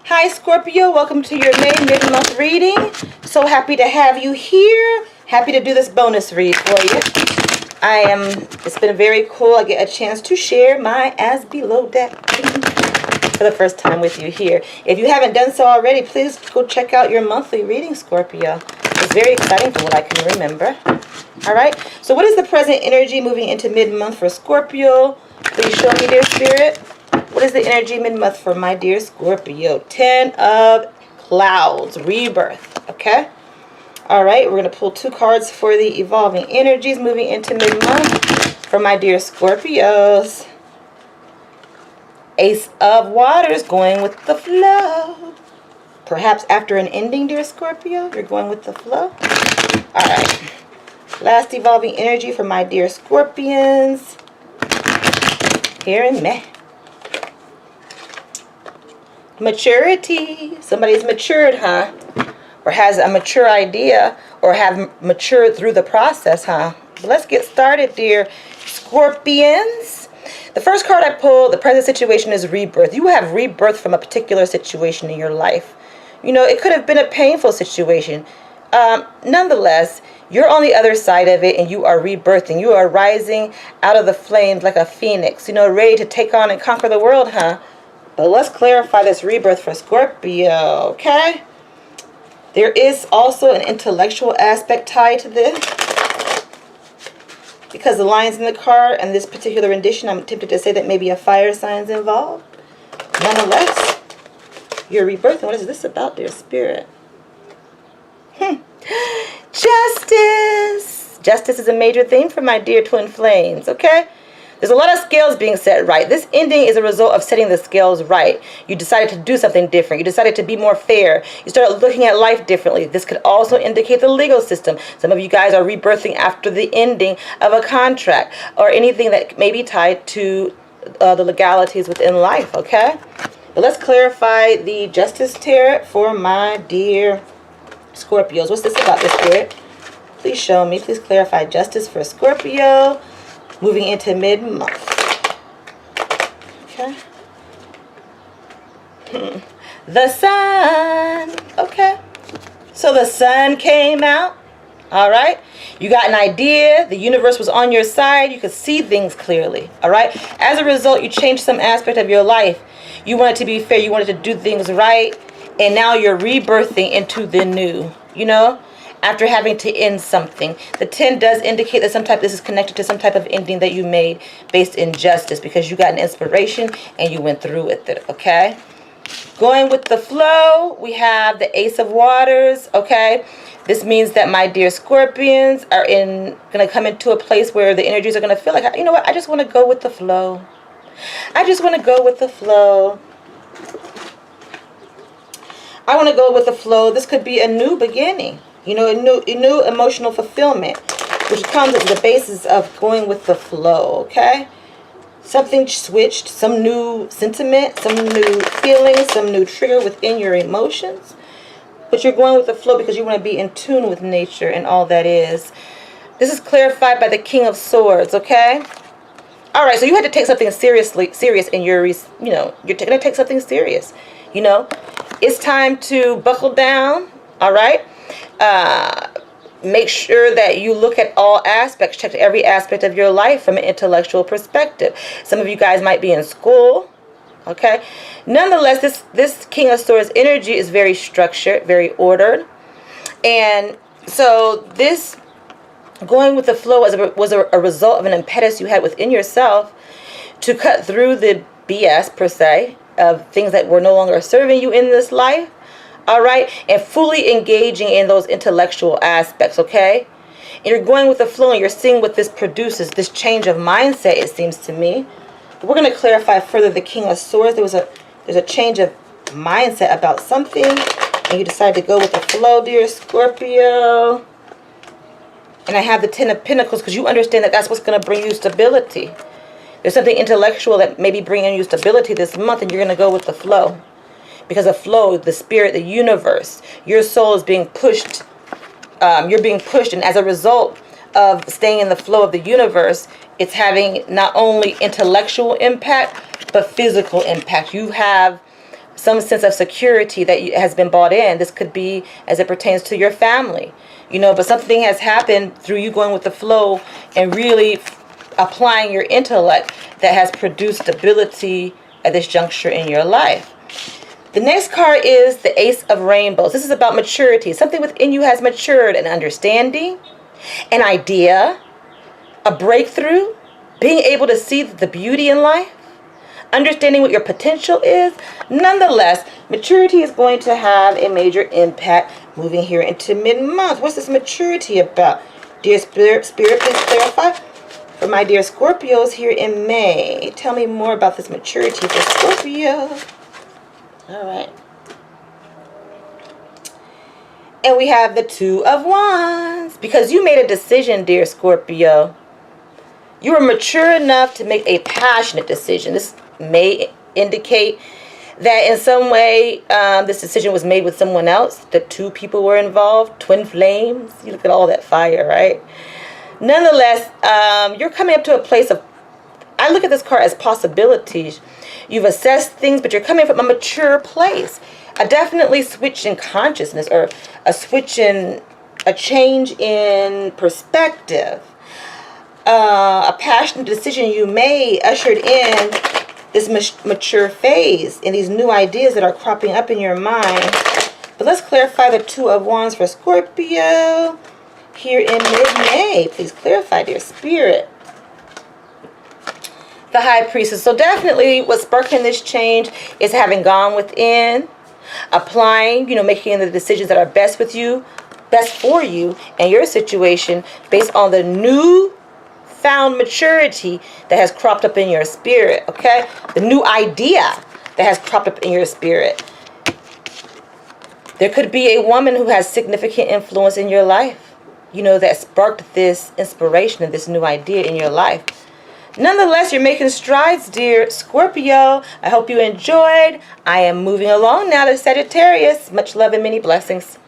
Hi Scorpio, welcome to your May mid-month reading. So happy to have you here. Happy to do this bonus read for you. It's been very cool. I get a chance to share my as below deck for the first time with you here. If you haven't done so already, please go check out your monthly reading, Scorpio. It's very exciting for what I can remember. All right, so what is the present energy moving into mid-month for Scorpio? Please show me, dear Spirit. What is the energy mid-month for my dear Scorpio? 10 of Clouds, rebirth, okay? All right, we're going to pull 2 cards for the evolving energies moving into mid-month for my dear Scorpios. Ace of Waters, going with the flow. Perhaps after an ending, dear Scorpio, you're going with the flow. All right. Last evolving energy for my dear Scorpions. Here in May. Maturity. Somebody's matured, huh? Or has a mature idea, or have matured through the process, huh? But let's get started, dear Scorpions. The first card I pulled, the present situation, is rebirth. You have rebirth from a particular situation in your life. You know, it could have been a painful situation. Nonetheless, you're on the other side of it, and you are rebirthing. You are rising out of the flames like a phoenix, you know, ready to take on and conquer the world, huh? But let's clarify this rebirth for Scorpio, okay? There is also an intellectual aspect tied to this. Because the lion's in the card and this particular rendition, I'm tempted to say that maybe a fire sign's involved. Nonetheless, you're rebirthing. What is this about, dear Spirit? Justice. Justice is a major theme for my dear twin flames, okay? There's a lot of scales being set right. This ending is a result of setting the scales right. You decided to do something different. You decided to be more fair. You started looking at life differently. This could also indicate the legal system. Some of you guys are rebirthing after the ending of a contract or anything that may be tied to the legalities within life, okay? But let's clarify the Justice Tarot for my dear Scorpios. What's this about, this Spirit? Please show me. Please clarify justice for Scorpio. Moving into mid-month. Okay. The sun. Okay. So the sun came out. All right. You got an idea. The universe was on your side. You could see things clearly. All right. As a result, you changed some aspect of your life. You wanted to be fair. You wanted to do things right. And now you're rebirthing into the new. You know? After having to end something. The 10 does indicate that this is connected to some type of ending that you made based in justice, because you got an inspiration and you went through with it, okay? Going with the flow, we have the Ace of Waters, okay? This means that my dear Scorpions are going to come into a place where the energies are going to feel like, you know what, I just want to go with the flow. I just want to go with the flow. I want to go with the flow. This could be a new beginning. You know, a new emotional fulfillment, which comes as the basis of going with the flow, okay? Something switched, some new sentiment, some new feeling, some new trigger within your emotions. But you're going with the flow because you want to be in tune with nature and all that is. This is clarified by the King of Swords, okay? All right, so you had to take something serious in your, you know, you're going to take something serious, you know? It's time to buckle down, all right? Make sure that you look at all aspects, check every aspect of your life from an intellectual perspective. Some of you guys might be in school, okay? Nonetheless, this King of Swords energy is very structured, very ordered. And so this going with the flow was a result of an impetus you had within yourself to cut through the BS, per se, of things that were no longer serving you in this life. All right, and fully engaging in those intellectual aspects, okay? And you're going with the flow, and you're seeing what this produces, this change of mindset, it seems to me. But we're going to clarify further the King of Swords. There's a change of mindset about something, and you decided to go with the flow, dear Scorpio. And I have the 10 of Pentacles because you understand that that's what's going to bring you stability. There's something intellectual that may be bringing you stability this month, and you're going to go with the flow. Because of flow, the spirit, the universe, your soul is being pushed. You're being pushed, and as a result of staying in the flow of the universe, it's having not only intellectual impact, but physical impact. You have some sense of security that has been bought in. This could be as it pertains to your family, you know, but something has happened through you going with the flow and really applying your intellect that has produced stability at this juncture in your life. The next card is the Ace of Rainbows. This is about maturity. Something within you has matured, an understanding, an idea, a breakthrough, being able to see the beauty in life, understanding what your potential is. Nonetheless, maturity is going to have a major impact moving here into mid-month. What's this maturity about? Dear Spirit, please clarify. For my dear Scorpios here in May, tell me more about this maturity for Scorpio. All right. And we have the Two of Wands. Because you made a decision, dear Scorpio. You are mature enough to make a passionate decision. This may indicate that in some way this decision was made with someone else. The two people were involved. Twin flames. You look at all that fire, right? Nonetheless, you're coming up to a place of, I look at this card as possibilities. You've assessed things, but you're coming from a mature place. A definitely switch in consciousness, or a change in perspective. A passionate decision you made ushered in this mature phase and these new ideas that are cropping up in your mind. But let's clarify the Two of Wands for Scorpio here in mid-May. Please clarify, dear Spirit. The High Priestess. So definitely what's sparking this change is having gone within, applying, you know, making the decisions that are best with you, best for you and your situation based on the new found maturity that has cropped up in your spirit, okay? The new idea that has cropped up in your spirit. There could be a woman who has significant influence in your life, you know, that sparked this inspiration and this new idea in your life. Nonetheless, you're making strides, dear Scorpio. I hope you enjoyed. I am moving along now to Sagittarius. Much love and many blessings.